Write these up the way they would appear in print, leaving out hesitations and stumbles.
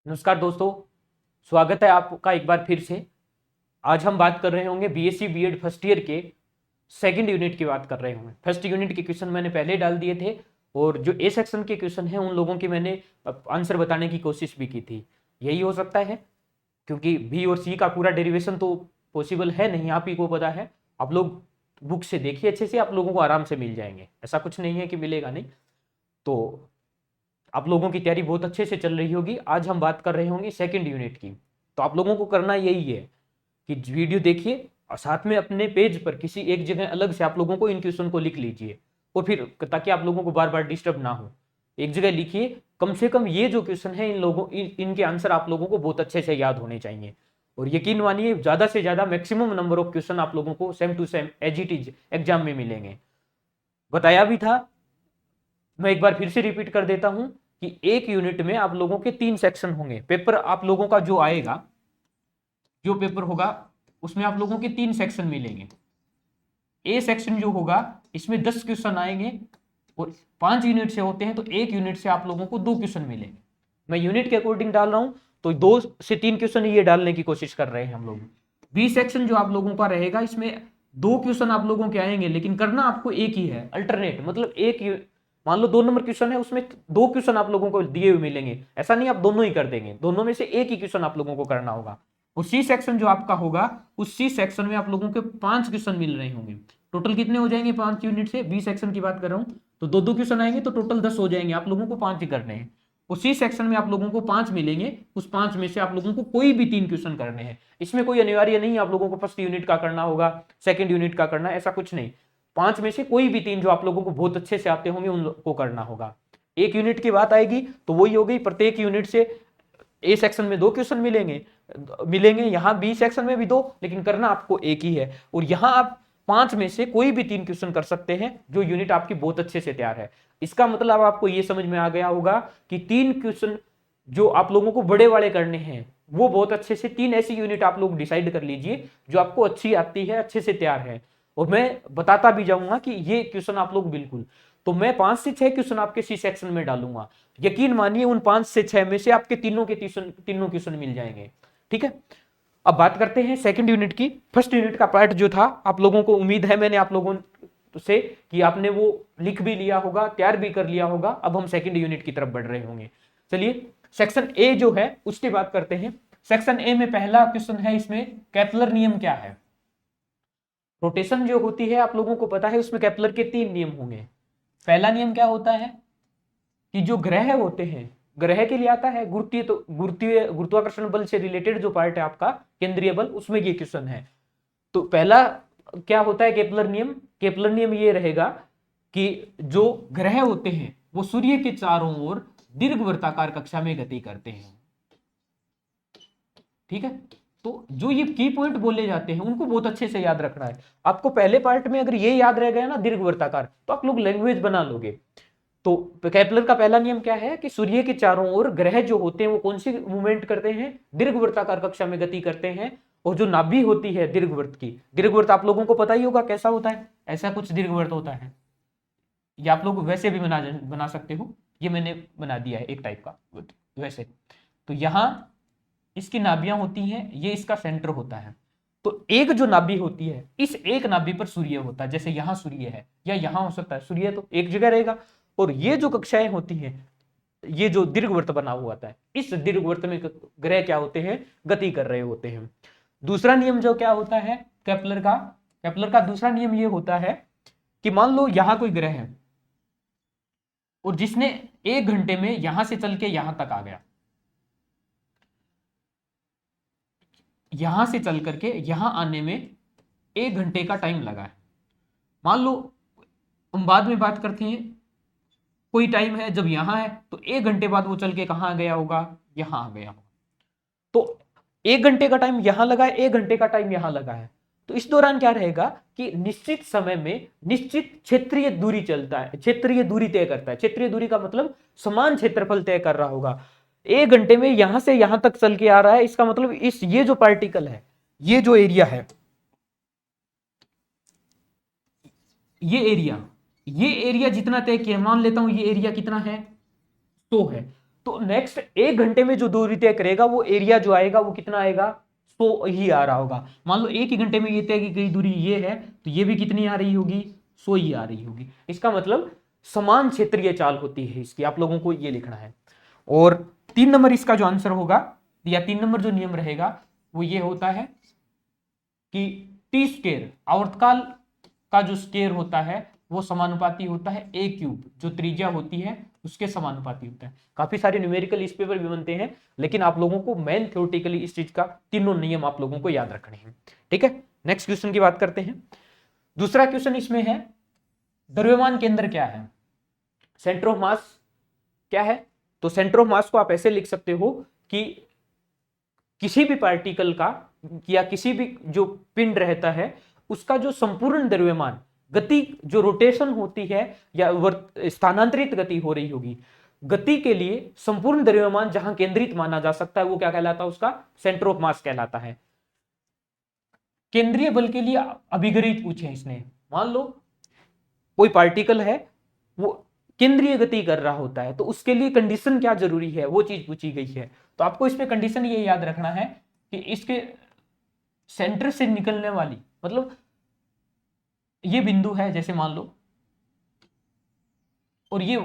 नमस्कार दोस्तों, स्वागत है आपका एक बार फिर से। आज हम बात कर रहे होंगे बीएससी बीएड फर्स्ट ईयर के सेकंड यूनिट की बात कर रहे होंगे। फर्स्ट यूनिट के क्वेश्चन मैंने पहले डाल दिए थे और जो ए सेक्शन के क्वेश्चन हैं उन लोगों की मैंने आंसर बताने की कोशिश भी की थी। यही हो सकता है क्योंकि बी और सी का पूरा डेरिवेशन तो पॉसिबल है नहीं, आप ही को पता है। आप लोग बुक से देखिए अच्छे से, आप लोगों को आराम से मिल जाएंगे, ऐसा कुछ नहीं है कि मिलेगा नहीं। तो आप लोगों की तैयारी बहुत अच्छे से चल रही होगी। आज हम बात कर रहे होंगे सेकंड यूनिट की। तो आप लोगों को करना यही है कि वीडियो देखिए और साथ में अपने पेज पर किसी एक जगह अलग से आप लोगों को इन क्वेश्चन को लिख लीजिए, और फिर ताकि आप लोगों को बार बार डिस्टर्ब ना हो। एक जगह लिखिए, कम से कम ये जो क्वेश्चन है इनके आंसर आप लोगों को बहुत अच्छे से याद होने चाहिए। और यकीन मानिए ज्यादा से ज्यादा मैक्सिमम नंबर ऑफ क्वेश्चन आप लोगों को same to same as it is exam में मिलेंगे। बताया भी था, मैं एक बार फिर से रिपीट कर देता हूं कि एक यूनिट में आप लोगों के 3 सेक्शन होंगे। पेपर आप लोगों का जो आएगा, जो पेपर होगा उसमें आप लोगों के 3 सेक्शन मिलेंगे। ए सेक्शन जो होगा इसमें 10 क्वेश्चन आएंगे और 5 यूनिट से होते हैं, तो एक यूनिट से आप लोगों को 2 क्वेश्चन मिलेंगे। मैं यूनिट के अकॉर्डिंग डाल रहा हूं, तो 2 से 3 क्वेश्चन ये डालने की कोशिश कर रहे हैं हम लोग। बी सेक्शन जो आप लोगों का रहेगा, इसमें 2 क्वेश्चन आप लोगों के आएंगे, लेकिन करना आपको एक ही है, अल्टरनेट। मतलब मान लो 2 नंबर क्वेश्चन है, उसमें 2 क्वेश्चन आप लोगों को दिए हुए मिलेंगे। ऐसा नहीं आप दोनों ही कर देंगे, दोनों में से एक ही क्वेश्चन आप लोगों को करना होगा। और सी सेक्शन जो आपका होगा, उस सी सेक्शन में आप लोगों के 5 क्वेश्चन मिल रहे होंगे। टोटल कितने हो जाएंगे 5 यूनिट से? बी सेक्शन की बात कर रहा हूं, तो 2 क्वेश्चन आएंगे तो टोटल 10 हो जाएंगे। आप लोगों को 5 ही करने हैं। उसी सेक्शन में आप लोगों को 5 मिलेंगे, उस 5 में से आप लोगों को कोई भी 3 क्वेश्चन करने हैं। इसमें कोई अनिवार्य नहीं आप लोगों को फर्स्ट यूनिट का करना होगा, सेकंड यूनिट का करना, ऐसा कुछ नहीं। 5 में से कोई भी 3 जो आप लोगों को बहुत अच्छे से आते होंगे उनको करना होगा। एक यूनिट की बात आएगी तो वही हो गई, प्रत्येक यूनिट से ए सेक्शन में 2 क्वेश्चन मिलेंगे मिलेंगे यहाँ बी सेक्शन में भी 2, लेकिन करना आपको एक ही है। और यहाँ आप 5 में से कोई भी 3 क्वेश्चन कर सकते हैं, जो यूनिट आपकी बहुत अच्छे से तैयार है। इसका मतलब आपको ये समझ में आ गया होगा कि 3 क्वेश्चन जो आप लोगों को बड़े वाले करने हैं, वो बहुत अच्छे से 3 ऐसी यूनिट आप लोग डिसाइड कर लीजिए जो आपको अच्छी आती है, अच्छे से तैयार है। और मैं बताता भी जाऊंगा कि ये क्वेश्चन आप लोग बिल्कुल, तो मैं 5 से 6 क्वेश्चन आपके सी सेक्शन में डालूंगा। यकीन मानिए उन 5 से 6 में से आपके तीनों के तीनों क्वेश्चन मिल जाएंगे। ठीक है, अब बात करते हैं सेकंड यूनिट की। फर्स्ट यूनिट का पार्ट जो था, आप लोगों को उम्मीद है मैंने आप लोगों से कि आपने वो लिख भी लिया होगा, तैयार भी कर लिया होगा। अब हम सेकंड यूनिट की तरफ बढ़ रहे होंगे। चलिए सेक्शन ए जो है उसकी बात करते हैं। सेक्शन ए में पहला क्वेश्चन है, इसमें केपलर नियम क्या है। रोटेशन जो होती है आप लोगों को पता है, उसमें केपलर के 3 नियम होंगे। पहला नियम क्या होता है कि जो ग्रह होते हैं, ग्रह के लिए आता है गुरुत्वाकर्षण बल से रिलेटेड जो पार्ट है आपका केंद्रीय बल, उसमें ये क्वेश्चन है। तो पहला क्या होता है केपलर नियम? केपलर नियम ये रहेगा कि जो ग्रह होते हैं वो सूर्य के चारों ओर दीर्घवृत्ताकार कक्षा में गति करते हैं। ठीक है, तो जो ये की पॉइंट बोले जाते हैं उनको बहुत अच्छे से याद रखना है आपको। पहले पार्ट में अगर ये याद रह गया ना दीर्घवृत्ताकार, तो आप लोग लैंग्वेज बना लोगे। तो केपलर का पहला नियम क्या है कि सूर्य के चारों ओर ग्रह जो होते हैं वो कौन सी मूवमेंट करते हैं? दीर्घवृत्ताकार कक्षा में गति करते हैं। और जो नाभि होती है दीर्घवृत्त की, दीर्घवृत्त आप लोगों को पता ही होगा कैसा होता है, ऐसा कुछ दीर्घवृत्त होता है। ये आप लोग वैसे भी बना सकते हो, ये मैंने बना दिया है एक टाइप का वैसे। तो यहां इसकी नाभियां होती हैं, ये इसका सेंटर होता है। तो एक जो नाभि होती है, इस एक नाभि पर सूर्य होता है। जैसे यहां सूर्य है या यहां हो सकता है सूर्य, तो एक जगह रहेगा। और ये जो कक्षाएं होती हैं, ये जो दीर्घवृत्त बना हुआ था, इस दीर्घवृत्त में ग्रह क्या होते हैं? गति कर रहे होते हैं। दूसरा नियम जो क्या होता है केपलर का दूसरा नियम ये होता है कि मान लो यहां कोई ग्रह है और जिसने 1 घंटे में यहां से चल के यहां तक आ गया, यहां से चल करके यहां आने में 1 घंटे का टाइम लगा है। मान लो हम बाद में बात करते हैं, कोई टाइम है जब यहां है, तो 1 घंटे बाद वो चल के कहां गया होगा? यहां आ गया होगा। तो 1 घंटे का टाइम यहां लगा है, 1 घंटे का टाइम यहां लगा है। तो इस दौरान क्या रहेगा कि निश्चित समय में निश्चित क्षेत्रीय दूरी चलता है, क्षेत्रीय दूरी तय करता है। क्षेत्रीय दूरी का मतलब समान क्षेत्रफल तय कर रहा होगा। 1 घंटे में यहां से यहां तक चल के आ रहा है, इसका मतलब इस ये जो पार्टिकल है, ये जो एरिया है, ये एरिया जितना तय किया, मान लेता हूं ये एरिया कितना है? 100 है। तो नेक्स्ट 1 घंटे में जो दूरी तय करेगा वो एरिया जो आएगा वो कितना आएगा, 100 ही आ रहा होगा। मान लो 1 ही घंटे में ये तय की गई दूरी ये है, तो ये भी कितनी आ रही होगी, 100 ही आ रही होगी। इसका मतलब समान क्षेत्रीय चाल होती है इसकी, आप लोगों को ये लिखना है। और 3 नंबर इसका जो आंसर होगा या 3 नंबर जो नियम रहेगा वो ये होता है कि टी स्क्वायर आवर्तकाल का जो स्क्वायर होता है वो समानुपाती होता है ए क्यूब, जो त्रिज्या होती है उसके समानुपाती होता है। काफी सारे न्यूमेरिकल इस पेपर भी बनते हैं, लेकिन आप लोगों को मेन थ्योरेटिकली इस चीज का तीनों नियम आप लोगों को याद रखने हैं। ठीक है, नेक्स्ट क्वेश्चन की बात करते हैं। दूसरा क्वेश्चन इसमें है द्रव्यमान केंद्र क्या है, सेंटर ऑफ मास क्या है। तो सेंटर ऑफ मास को आप ऐसे लिख सकते हो कि किसी भी पार्टिकल का या किसी भी जो पिंड रहता है उसका जो संपूर्ण द्रव्यमान गति, जो रोटेशन होती है या स्थानांतरित गति हो रही होगी, गति के लिए संपूर्ण द्रव्यमान जहां केंद्रित माना जा सकता है वो क्या कहलाता है, उसका सेंटर ऑफ मास कहलाता है। केंद्रीय बल के लिए अभिगणित पूछे इसने, मान लो कोई पार्टिकल है वो केंद्रीय गति कर रहा होता है, तो उसके लिए कंडीशन क्या जरूरी है वो चीज पूछी गई है। तो आपको इसमें कंडीशन ये याद रखना है कि इसके सेंटर से निकलने वाली, मतलब ये बिंदु है जैसे मान लो, और ये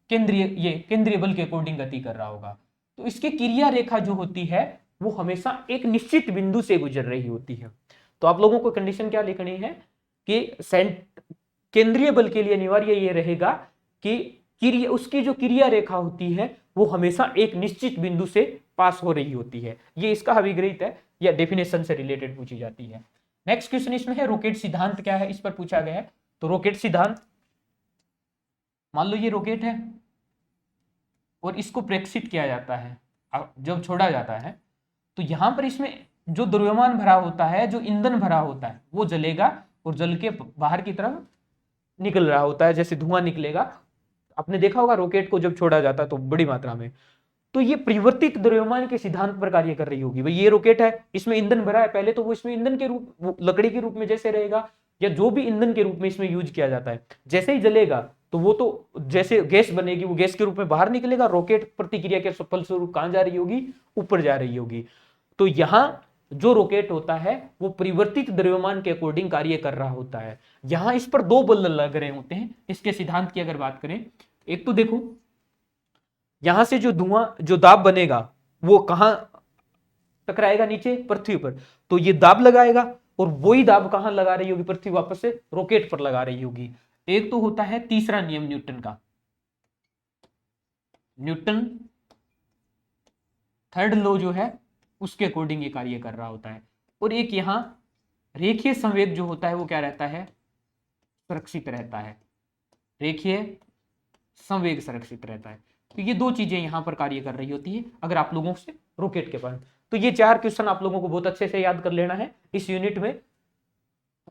केंद्रीय बल के अकॉर्डिंग गति कर रहा होगा, तो इसकी क्रिया रेखा जो होती है वो हमेशा एक निश्चित बिंदु से गुजर रही होती है। तो आप लोगों को कंडीशन क्या लिखनी है कि केंद्रीय बल के लिए अनिवार्य ये रहेगा कि उसकी जो क्रिया रेखा होती है वो हमेशा एक निश्चित बिंदु से पास हो रही होती है। ये इसका अभिग्रहित है या डेफिनेशन से रिलेटेड पूछी जाती है। नेक्स्ट क्वेश्चन इसमें है रॉकेट सिद्धांत क्या है, इस पर पूछा गया है। तो रॉकेट सिद्धांत, मान लो ये रॉकेट है और इसको प्रेक्षित किया जाता है, जब छोड़ा जाता है तो यहां पर इसमें जो द्रव्यमान भरा होता है, जो ईंधन भरा होता है वो जलेगा और जल के बाहर की तरफ निकल रहा होता है, जैसे धुआं निकलेगा। आपने देखा होगा रॉकेट को जब छोड़ा जाता है तो बड़ी मात्रा में, तो ये परिवर्तित द्रव्यमान के सिद्धांत पर कार्य कर रही होगी। भाई ये रॉकेट है, इसमें ईंधन भरा है पहले, तो वो इसमें ईंधन के रूप, लकड़ी के रूप में जैसे रहेगा या जो भी ईंधन के रूप में इसमें यूज किया जाता है, जैसे ही जलेगा तो वो तो जैसे गैस बनेगी वो गैस के रूप में बाहर निकलेगा। रॉकेट प्रतिक्रिया के फलस्वरूप कहां जा रही होगी, ऊपर जा रही होगी। तो यहां जो रॉकेट होता है वो परिवर्तित द्रव्यमान के अकॉर्डिंग कार्य कर रहा होता है। यहां इस पर दो बल लग रहे होते हैं। इसके सिद्धांत की अगर बात करें, एक तो देखो यहां से जो धुआं, जो दाब बनेगा वो कहां टकराएगा, नीचे पृथ्वी पर, तो ये दाब लगाएगा और वही दाब कहां लगा रही होगी, पृथ्वी वापस से रॉकेट पर लगा रही होगी। एक तो होता है तीसरा नियम न्यूटन का, न्यूटन थर्ड लॉ जो है उसके अकॉर्डिंग ये कार्य कर रहा होता है। और एक यहां रेखीय संवेग जो होता है वो क्या रहता है, सुरक्षित रहता है, रेखीय संवेग सुरक्षित रहता है। तो ये दो चीजें यहां पर कार्य कर रही होती है अगर आप लोगों से रॉकेट के पास। तो ये 4 क्वेश्चन आप लोगों को बहुत अच्छे से याद कर लेना है इस यूनिट में।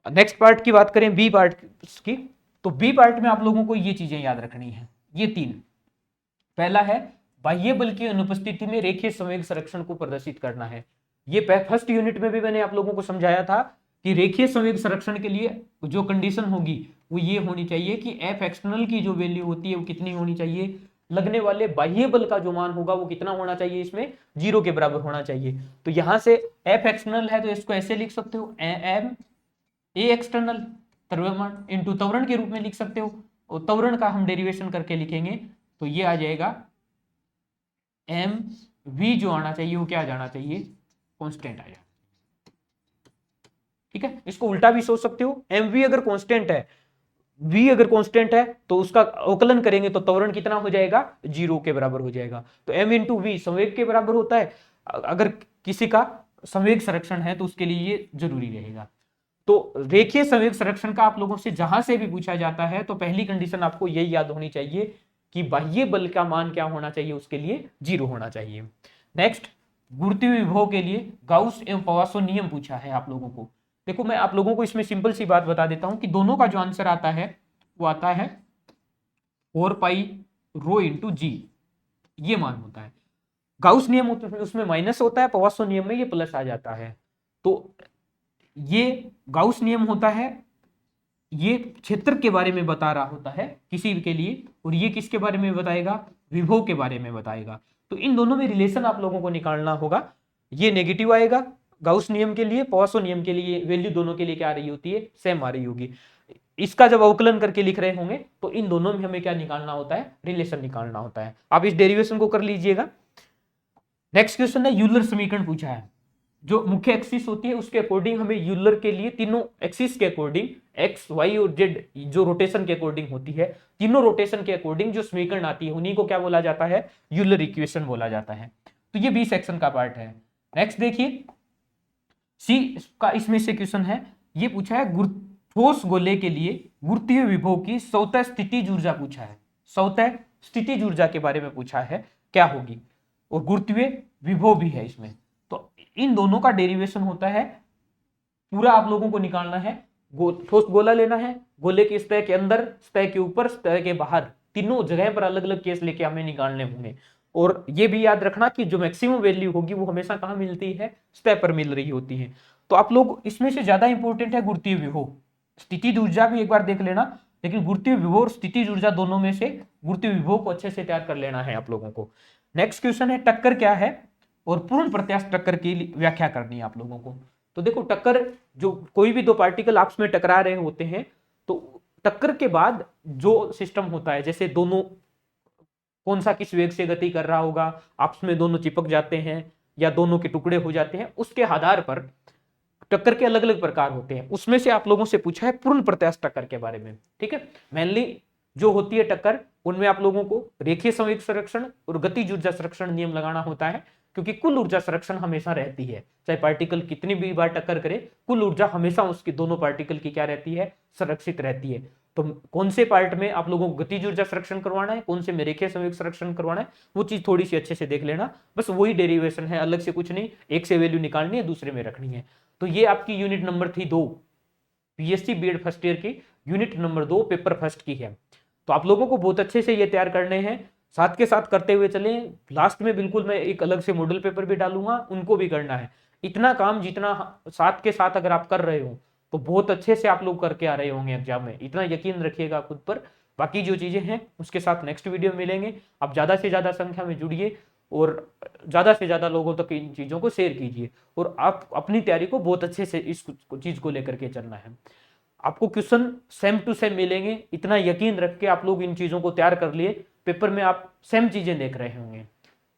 नेक्स्ट पार्ट की बात करें बी पार्ट की, तो बी पार्ट में आप लोगों को ये चीजें याद रखनी है, ये 3। पहला है बाह्य बल की अनुपस्थिति में रेखीय संवेग संरक्षण को प्रदर्शित करना है। ये फर्स्ट यूनिट में भी मैंने आप लोगों को समझाया था कि रेखीय संवेग संरक्षण के लिए जो कंडीशन होगी वो ये होनी चाहिए कि एफ एक्सटर्नल की जो वैल्यू होती है वो कितनी होनी चाहिए, लगने वाले बाह्य बल का जो मान होगा वो कितना होना चाहिए, इसमें 0 के बराबर होना चाहिए। तो यहां से एफ एक्सटर्नल है तो इसको ऐसे लिख सकते हो, एम ए एक्सटर्नल द्रव्यमान इंटू त्वरण के रूप में लिख सकते हो, और त्वरण का हम डेरिवेशन करके लिखेंगे तो ये आ जाएगा एम वी, जो आना चाहिए वो क्या जाना चाहिए, कांस्टेंट आ जाए। ठीक है, इसको उल्टा भी सोच सकते हो, एम वी अगर कांस्टेंट है, v अगर कांस्टेंट है तो उसका अवकलन करेंगे तो त्वरण कितना हो जाएगा, 0 के बराबर हो जाएगा। तो m इंटू वी संवेग के बराबर होता है। अगर किसी का संवेग संरक्षण है तो उसके लिए ये जरूरी रहेगा। तो रेखीय संवेग संरक्षण का आप लोगों से जहां से भी पूछा जाता है तो पहली कंडीशन आपको यही याद होनी चाहिए कि बाह्य बल का मान क्या होना चाहिए, उसके लिए 0 होना चाहिए। नेक्स्ट, गुरुत्वीय विभव के लिए गाउस एवं पावासो नियम पूछा है आप लोगों को। देखो मैं आप लोगों को इसमें सिंपल सी बात बता देता हूं कि दोनों का जो आंसर आता है वो आता है 4 पाई रो इंटू जी, ये मान होता है। गाउस नियम उसमें माइनस होता है, पावासो नियम में ये प्लस आ जाता है। तो ये गाउस नियम होता है ये क्षेत्र के बारे में बता रहा होता है किसी के लिए, और ये किसके बारे में बताएगा, विभव के बारे में बताएगा। तो इन दोनों में रिलेशन आप लोगों को निकालना होगा। ये नेगेटिव आएगा गाउस नियम के लिए, पॉइसन नियम के लिए वैल्यू दोनों के लिए क्या आ रही होती है, सेम आ रही होगी। इसका जब अवकलन करके लिख रहे होंगे तो इन दोनों में हमें क्या निकालना होता है, रिलेशन निकालना होता है। आप इस डेरिवेशन को कर लीजिएगा। नेक्स्ट क्वेश्चन है यूलर समीकरण पूछा है। जो मुख्य एक्सिस होती है उसके अकॉर्डिंग हमें यूलर के लिए तीनों एक्सिस के अकॉर्डिंग एक्स वाई और जेड जो रोटेशन के अकॉर्डिंग होती है, तीनों रोटेशन के अकॉर्डिंग जो समीकरण आती है उन्हीं को क्या बोला जाता है, यूलर इक्वेशन बोला जाता है। तो ये बी सेक्शन का पार्ट है। नेक्स्ट देखिए सी का इसमें से क्वेश्चन है, ये पूछा है ठोस गोले के लिए गुरुत्वीय विभव की स्वतः स्थितिज ऊर्जा पूछा है। स्वतः स्थितिज ऊर्जा के बारे में पूछा है क्या होगी, और गुरुत्वीय विभव भी है इसमें। तो इन दोनों का डेरिवेशन होता है, पूरा आप लोगों को निकालना है। ठोस गोला लेना है, गोले की सतह के अंदर, सतह के ऊपर, सतह के बाहर, तीनों जगह पर अलग अलग केस लेके हमें निकालने होंगे। और ये भी याद रखना कि जो मैक्सिमम वैल्यू होगी वो हमेशा कहां मिलती है, सतह पर मिल रही होती है। तो आप लोग इसमें से ज्यादा इंपॉर्टेंट है गुरुत्वीय विभव, स्थितिज ऊर्जा भी एक बार देख लेना, लेकिन गुरुत्वीय विभव और स्थितिज ऊर्जा दोनों में से गुरुत्वीय विभव को अच्छे से तैयार कर लेना है आप लोगों को। नेक्स्ट क्वेश्चन है टक्कर क्या है, और पूर्ण प्रत्यास्थ टक्कर की व्याख्या करनी है आप लोगों को। तो देखो टक्कर, जो कोई भी दो पार्टिकल आपस में टकरा रहे होते हैं तो टक्कर के बाद जो सिस्टम होता है, जैसे दोनों कौन सा किस वेग से गति कर रहा होगा, आपस में दोनों चिपक जाते हैं या दोनों के टुकड़े हो जाते हैं, उसके आधार पर टक्कर के अलग अलग प्रकार होते हैं। उसमें से आप लोगों से पूछा है पूर्ण प्रत्यास्थ टक्कर के बारे में। ठीक है, मेनली जो होती है टक्कर, उनमें आप लोगों को रेखीय संवेग संरक्षण और गतिज ऊर्जा संरक्षण नियम लगाना होता है, क्योंकि कुल ऊर्जा संरक्षण हमेशा रहती है, चाहे पार्टिकल कितनी भी बार टक्कर करे, कुल ऊर्जा हमेशा उसकी दोनों पार्टिकल की क्या रहती है, संरक्षित रहती है। तो कौन से पार्ट में आप लोगों को गतिज ऊर्जा संरक्षण करवाना है, कौन से में रेखीय संवेग संरक्षण करवाना है, वो चीज थोड़ी सी अच्छे से देख लेना। बस वही डेरिवेशन है, अलग से कुछ नहीं, एक से वैल्यू निकालनी है, दूसरे में रखनी है। तो ये आपकी यूनिट नंबर थी 2, बीएससी बीएड फर्स्ट ईयर की यूनिट नंबर 2 पेपर फर्स्ट की है। तो आप लोगों को बहुत अच्छे से ये तैयार करने हैं, साथ के साथ करते हुए चले। लास्ट में बिल्कुल मैं एक अलग से मॉडल पेपर भी डालूंगा, उनको भी करना है। इतना काम जितना साथ के साथ अगर आप कर रहे हो तो बहुत अच्छे से आप लोग करके आ रहे होंगे एग्जाम में, इतना यकीन रखिएगा खुद पर। बाकी जो चीजें हैं उसके साथ नेक्स्ट वीडियो में मिलेंगे। आप ज्यादा से ज्यादा संख्या में जुड़िए और ज्यादा से ज्यादा लोगों तक इन चीजों को शेयर कीजिए, और आप अपनी तैयारी को बहुत अच्छे से इस चीज को लेकर के चलना है। आपको क्वेश्चन सेम टू सेम मिलेंगे, इतना यकीन रख के आप लोग इन चीजों को तैयार कर लिए, पेपर में आप सेम चीजें देख रहे होंगे।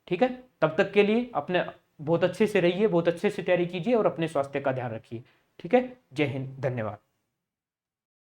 ठीक है, तब तक के लिए अपने बहुत अच्छे से रहिए, बहुत अच्छे से तैयारी कीजिए और अपने स्वास्थ्य का ध्यान रखिए। ठीक है, जय हिंद, धन्यवाद।